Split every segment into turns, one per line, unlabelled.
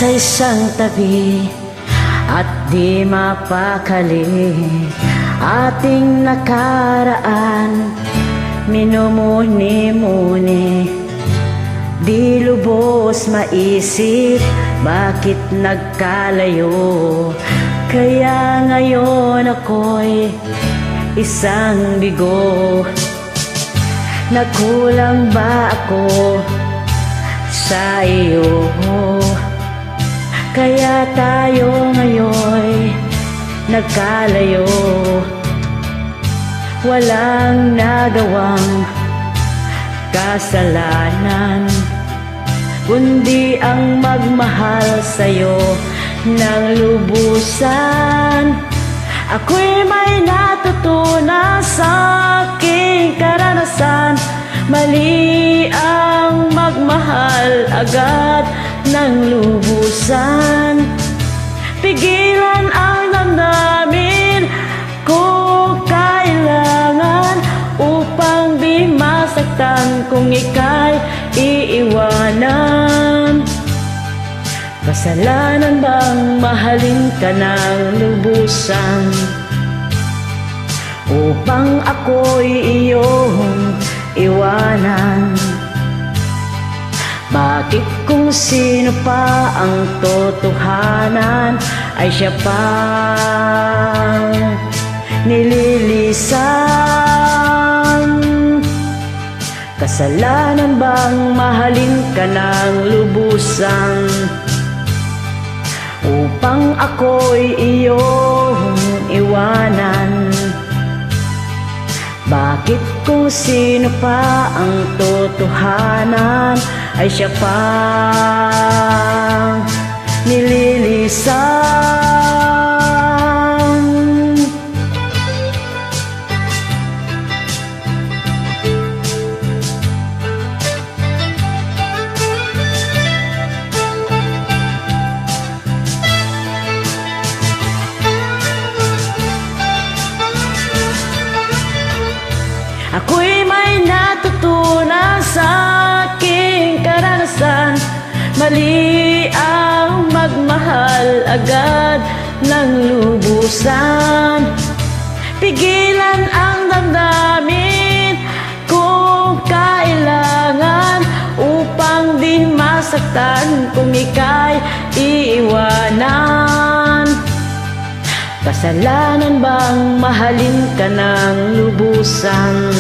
sa isang tabi at di mapakali. Ating nakaraan minumuni-muni, di lubos maisip bakit nagkalayo. Kaya ngayon ako'y isang bigo. Nagkulang ba ako sa iyo? Kaya tayo ngayon'y nagkalayo. Walang nagawang kasalanan, kundi ang magmahal sa'yo ng lubusan. Ako'y may natutunan sa aking karanasan. Mali ang magmahal agad ng lubusan. Pigilan ang damdamin kung kailangan, upang di masaktan kung ika'y iiwanan. Kasalanan bang mahalin ka ng lubusan, upang ako'y iyong iwanan? Bakit kung sino pa ang totohanan ay siya pang nililisan? Kasalanan bang mahalin ka ng lubusan, upang ako'y iyong iwanan? Bakit kung sino pa ang totohanan ay siya pang nililisan? Ako'y may natutunan sa aking karanasan. Mali ang magmahal agad ng lubusan. Pigilan ang damdamin kung kailangan, upang di masaktan kung ika'y iiwanan. Kasalanan bang mahalin ka ng lubusan,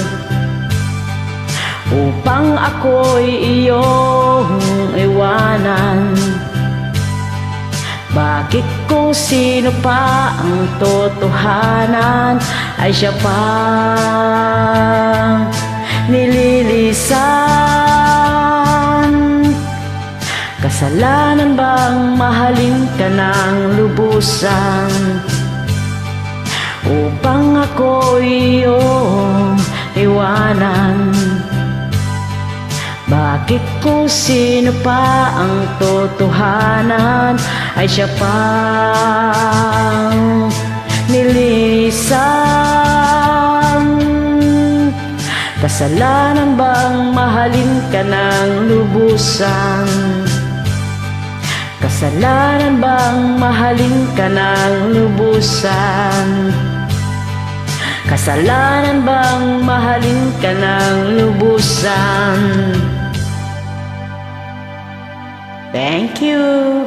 upang ako'y iyong iwanan? Bakit kung sino pa ang totohanan ay siya pang nililisan? Kasalanan bang mahalin ka ng lubusan, upang ako'y iyong iwanan? Bakit kung sino pa ang totohanan ay siya pang nililisan? Kasalanan bang mahalin ka ng lubusan? Kasalanan bang mahalin ka ng lubusan? Kasalanan bang mahalin ka ng lubusan? Thank you.